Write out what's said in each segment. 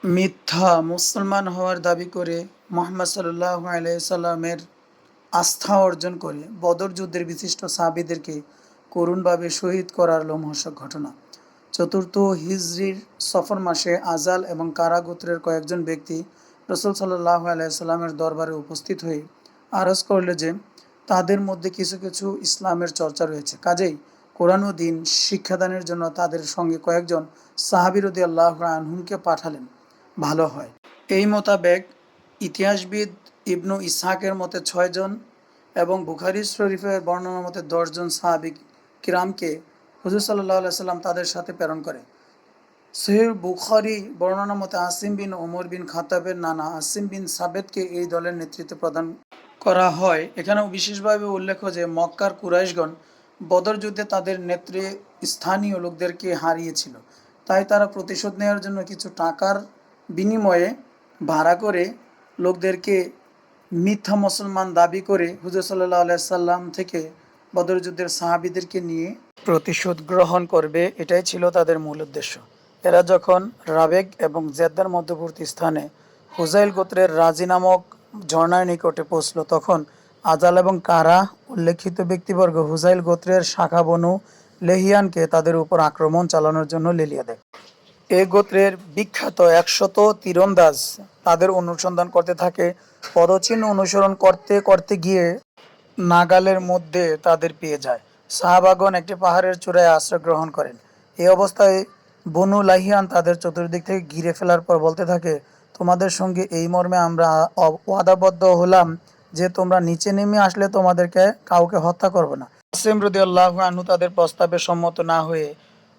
মিথ্যা মুসলমান হওয়ার দাবি করে মুহাম্মদ সাল্লাল্লাহু আলাইহি সাল্লামের আস্থা অর্জন করে বদর যুদ্ধের বিশিষ্ট সাহাবীদেরকে করুণভাবে শহীদ করার লোমহর্ষক ঘটনা। চতুর্থ হিজরির সফর মাসে আজাল এবং কারা গোত্রের কয়েকজন ব্যক্তি রসুল সাল্লাল্লাহু আলাইহি সাল্লামের দরবারে উপস্থিত হয়ে আরজ করল যে তাদের মধ্যে কিছু কিছু ইসলামের চর্চা রয়েছে, কাজেই কোরআন ও দিন শিক্ষাদানের জন্য তাদের সঙ্গে কয়েকজন সাহাবী রাদিয়াল্লাহু আনহুমকে পাঠালেন, ভালো হয়। এই মোতাবেক ইতিহাসবিদ ইবনু ইসহাকের মতে 6 জন এবং বুখারী শরীফের বর্ণনা মতে 10 জন সাহাবী কিরামকে হুজুর সাল্লাল্লাহু আলাইহি সাল্লাম তাদের সাথে প্রেরণ করে। সহিহ বুখারী বর্ণনা মতে আসিম বিন ওমর বিন খাত্তাবের নানা আসিম বিন সাবেতকে এই দলের নেতৃত্ব প্রদান করা হয়। এখানেও বিশেষভাবে উল্লেখ্য যে মক্কার কুরাইশগণ বদর যুদ্ধে তাদের নেত্রী স্থানীয় লোকদেরকে হারিয়েছিল, তাই তারা প্রতিশোধ নেওয়ার জন্য কিছু টাকার বিনিময়ে ভাড়া করে লোকদেরকে মিথ্যা মুসলমান দাবি করে হুজুর সাল্লাল্লাহু আলাইহি সাল্লাম থেকে বদর যুদ্ধের সাহাবীদেরকে নিয়ে প্রতিশোধ গ্রহণ করবে, এটাই ছিল তাদের মূল উদ্দেশ্য। এরা যখন রাবেগ এবং জেদ্দার মধ্যবর্তী স্থানে হুজাইল গোত্রের রাজি নামক ঝর্ণার নিকটে পৌঁছল, তখন আজাল এবং কারা উল্লেখিত ব্যক্তিবর্গ হুজাইল গোত্রের শাখা বনু লেহিয়ানকে তাদের উপর আক্রমণ চালানোর জন্য লেলিয়ে দেয়। এ গোত্রের বিখ্যাত 100 তীরন্দাজ তাদের অনুসন্ধান করতে থাকে। পদচিহ্ন অনুসরণ করতে করতে গিয়ে নাগালের মধ্যে তাদের পেয়ে যায়। সাহাবাগণ একটি পাহাড়ের চূড়ায় আশ্রয় গ্রহণ করেন। এই অবস্থায় বনু লাহিয়ান তাদের চতুর্দিক থেকে ঘিরে ফেলার পর বলতে থাকে, তোমাদের সঙ্গে এই মর্মে আমরা ওয়াদাবদ্ধ হলাম যে তোমরা নিচে নেমে আসলে তোমাদেরকে কাউকে হত্যা করবে না। আসিম রাদিয়াল্লাহু আনহু তাদের প্রস্তাবে সম্মত না হয়ে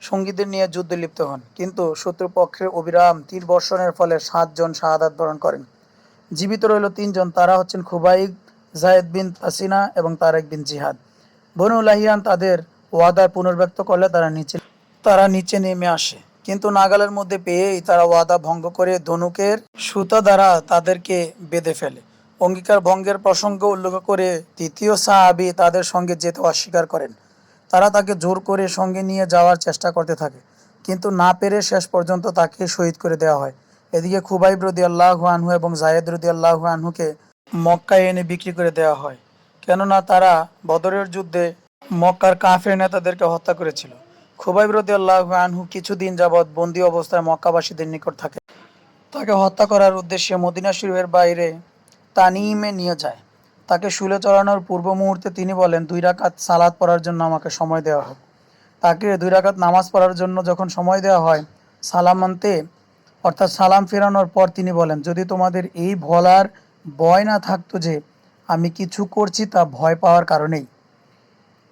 সঙ্গীদের নিয়ে যুদ্ধে লিপ্ত হন, কিন্তু শত্রুপক্ষের অবিরাম তীর বর্ষণের ফলে 7 জন শাহাদাত বরণ করেন। জীবিত রইল 3 জন, তারা হচ্ছেন খুবাইব, জায়েদ বিন তাসিনা এবং তারেক বিন জিহাদ। বনু লাহিয়ান তাদের ওয়াদা পুনর্ব্যক্ত করলে তারা নিচে নেমে আসে, কিন্তু নাগালের মধ্যে পেয়েই তারা ওয়াদা ভঙ্গ করে ধনুকের সুতা দ্বারা তাদেরকে বেঁধে ফেলে। অঙ্গীকার ভঙ্গের প্রসঙ্গ উল্লেখ করে তৃতীয় সাহাবী তাদের সঙ্গে যেতে অস্বীকার করেন। তারা তাকে জোর করে সঙ্গে নিয়ে যাওয়ার চেষ্টা করতে থাকে, কিন্তু না পেরে শেষ পর্যন্ত তাকে শহীদ করে দেওয়া হয়। এদিকে খুবাইব রাদিয়াল্লাহু আনহু এবং জায়েদ রাদিয়াল্লাহু আনহুকে মক্কায় এনে বিক্রি করে দেওয়া হয়, কেননা তারা বদরের যুদ্ধে মক্কার কাফের নেতাদেরকে হত্যা করেছিল। খুবাইব রাদিয়াল্লাহু আনহু কিছুদিন যাবৎ বন্দী অবস্থায় মক্কাবাসীদের নিকট থাকে। তাকে হত্যা করার উদ্দেশ্যে মদিনা শরীফের বাইরে তানিমে নিয়ে যায়। তাকে শুলে চড়ানোর পূর্ব মুহূর্তে তিনি বলেন, 2 রাকাত সালাত পড়ার জন্য আমাকে সময় দেওয়া হোক। তাকে 2 রাকাত নামাজ পড়ার জন্য যখন সময় দেওয়া হয়, সালাম আনতে অর্থাৎ সালাম ফেরানোর পর তিনি বলেন, যদি তোমাদের এই বলার ভয় না থাকতো যে আমি কিছু করছি তা ভয় পাওয়ার কারণেই,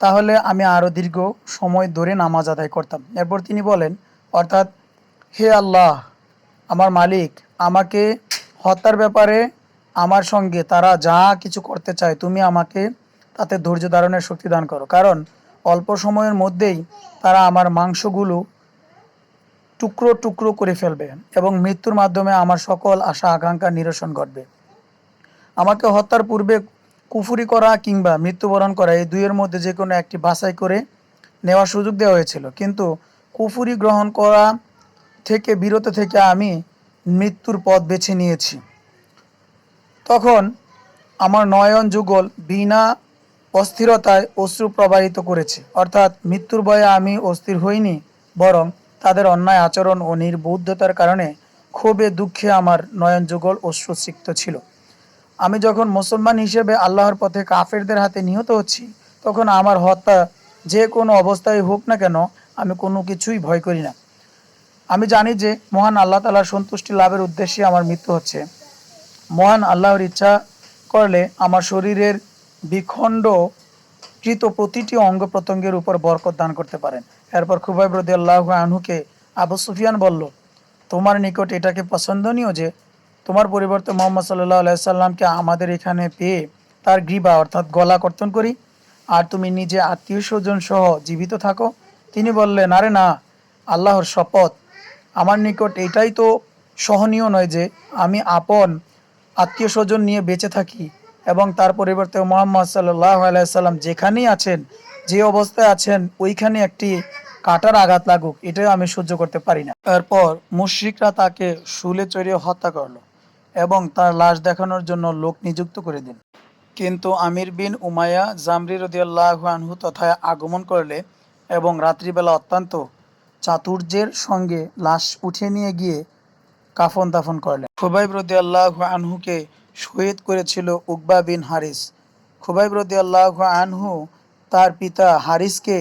তাহলে আমি আরও দীর্ঘ সময় ধরে নামাজ আদায় করতাম। এরপর তিনি বলেন, অর্থাৎ হে আল্লাহ আমার মালিক, আমাকে হত্যার ব্যাপারে আমার সঙ্গে তারা যা কিছু করতে চায় তুমি আমাকে তাতে ধৈর্য ধারণের শক্তি দান করো, কারণ অল্প সময়ের মধ্যেই তারা আমার মাংসগুলো টুকরো টুকরো করে ফেলবে এবং মৃত্যুর মাধ্যমে আমার সকল আশা আকাঙ্ক্ষা নিরসন ঘটবে। আমাকে হত্যার পূর্বে কুফরি করা কিংবা মৃত্যুবরণ করা, এই দুইয়ের মধ্যে যে কোনো একটি বাছাই করে নেওয়ার সুযোগ দেওয়া হয়েছিল, কিন্তু কুফরি গ্রহণ করা থেকে বিরত থেকে আমি মৃত্যুর পথ বেছে নিয়েছি। তখন আমার নয়ন যুগল বিনা অস্থিরতায় অশ্রু প্রবাহিত করেছে, অর্থাৎ মৃত্যুর ভয়ে আমি অস্থির হইনি, বরং তাদের অন্যায় আচরণ ও নির্বুদ্ধতার কারণে ক্ষোভে দুঃখে আমার নয়ন যুগল অশ্রুসিক্ত ছিল। আমি যখন মুসলমান হিসেবে আল্লাহর পথে কাফেরদের হাতে নিহত হচ্ছি, তখন আমার হত্যা যে কোনো অবস্থায় হোক না কেন আমি কোনো কিছুই ভয় করি না। আমি জানি যে মহান আল্লাহ তাআলার সন্তুষ্টি লাভের উদ্দেশ্যে আমার মৃত্যু হচ্ছে। মহান আল্লাহর ইচ্ছা করলে আমার শরীরের বিখণ্ডকৃত প্রতিটি অঙ্গ প্রত্যঙ্গের উপর বরকত দান করতে পারেন। এরপর খুবাইব রাদিয়াল্লাহু আনহুকে আবু সুফিয়ান বলল, তোমার নিকট এটাকে পছন্দনীয় যে তোমার পরিবর্তে মুহাম্মদ সাল্লাল্লাহু আলাইহি সাল্লামকে আমাদের এখানে পেয়ে তার গ্রীবা অর্থাৎ গলা কর্তন করি, আর তুমি নিজে আত্মীয় স্বজন সহ জীবিত থাকো। তিনি বললেন, আরে না, আল্লাহর শপথ, আমার নিকট এটাই তো সহনীয় নয় যে আমি আপন আত্মীয় স্বজন নিয়ে বেঁচে থাকি এবং তার পরিবর্তে মুহাম্মদ সাল্লাল্লাহু আলাইহি সাল্লাম যেখানেই আছেন, যে অবস্থায় আছেন, ওইখানে একটি কাটার আঘাত লাগুক, এটাই আমি সহ্য করতে পারি না। এরপর মুশরিকরা তাকে শুলে চড়িয়ে হত্যা করলো এবং তার লাশ দেখানোর জন্য লোক নিযুক্ত করে দিন। কিন্তু আমির বিন উমাইয়া জামরি রাদিয়াল্লাহু আনহু তথায় আগমন করলে এবং রাত্রিবেলা অত্যন্ত চাতুর্যের সঙ্গে লাশ উঠিয়ে নিয়ে গিয়ে কাফন দাফন করলেন। খুবাইব রাদিয়াল্লাহু আনহুকে শহীদ করেছিল উকবা বিন হারিস। খুবাইব রাদিয়াল্লাহু আনহু তার পিতা হারিসকে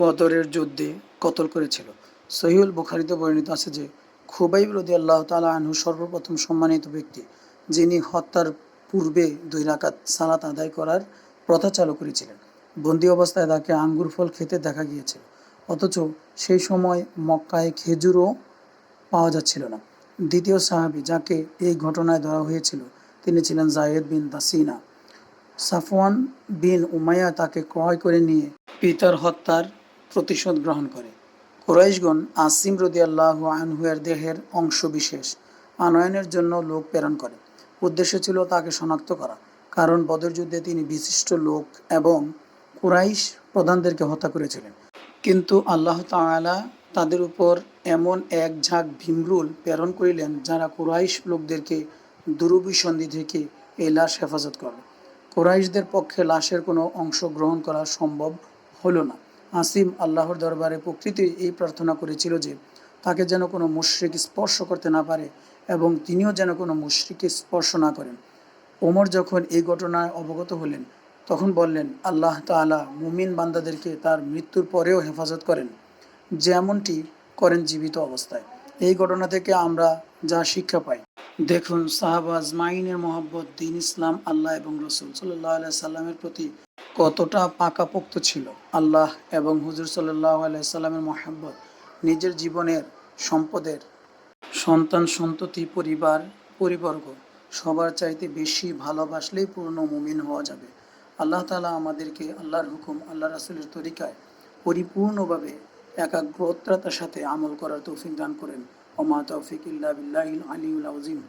বদরের যুদ্ধে কতল করেছিল। সহিহুল বুখারীতে বর্ণিত আছে যে খুবাইব রাদিয়াল্লাহু তাআলা আনহু সর্বপ্রথম সম্মানিত ব্যক্তি, যিনি হত্যার পূর্বে 2 রাকাত সালাত আদায় করার প্রথা চালু করেছিলেন। বন্দী অবস্থায় তাকে আঙ্গুর ফল খেতে দেখা গিয়েছিল, অথচ সেই সময় মক্কায় খেজুরও পাওয়া যাচ্ছিল না। দ্বিতীয় সাহাবী যাকে এই ঘটনায় ধরা হয়েছিল তিনি ছিলেন যায়েদ বিন দাসিনা। সাফওয়ান বিন উমাইয়া তাকে ক্রয় করে নিয়ে পিতার হত্যার প্রতিশোধ গ্রহণ করে। কুরাইশগণ আসিম রাদিয়াল্লাহু আনহু এর দেহের অংশবিশেষ আনয়নের জন্য লোক প্রেরণ করে। উদ্দেশ্য ছিল তাকে শনাক্ত করা, কারণ বদর যুদ্ধে তিনি বিশিষ্ট লোক এবং কুরাইশ প্রধানদেরকে হত্যা করেছিলেন। কিন্তু আল্লাহ তাআলা তাদের উপর এমন এক ঝাঁক ভীমরুল প্রেরণ করিলেন যারা কুরাইশ লোকদেরকে দুরভিসন্ধি থেকে এই লাশ হেফাজত করল। কুরাইশদের পক্ষে লাশের কোনো অংশ গ্রহণ করা সম্ভব হলো না। আসিম আল্লাহর দরবারে প্রকৃতির এই প্রার্থনা করেছিল যে তাকে যেন কোনো মুশরিক স্পর্শ করতে না পারে এবং তিনিও যেন কোনো মুশরিককে স্পর্শ না করেন। ওমর যখন এই ঘটনায় অবগত হলেন তখন বললেন, আল্লাহ তাআলা মুমিন বান্দাদেরকে তার মৃত্যুর পরেও হেফাজত করেন, যেমনটি করেন জীবিত অবস্থায়। এই ঘটনা থেকে আমরা যা শিক্ষা পাই, দেখুন সাহাবা আজমাইনের মহব্বত দ্বীন ইসলাম, আল্লাহ এবং রসুল সাল্লাল্লাহু আলাইহি সাল্লামের প্রতি কতটা পাকাপোক্ত ছিল। আল্লাহ এবং হুজুর সাল্লাল্লাহু আলাইহি সাল্লামের মহব্বত নিজের জীবনের, সম্পদের, সন্তান সন্ততি, পরিবার পরিবর্গ সবার চাইতে বেশি ভালোবাসলেই পূর্ণ মুমিন হওয়া যাবে। আল্লাহ তাআলা আমাদেরকে আল্লাহর হুকুম, আল্লাহ রাসূলের তরিকায় পরিপূর্ণভাবে একাগ্রতার সাথে আমল করার তৌফিক দান করেন। ওমা তৌফিক ইল্লা বিল্লাহিল আলিয়্যিল আযীম।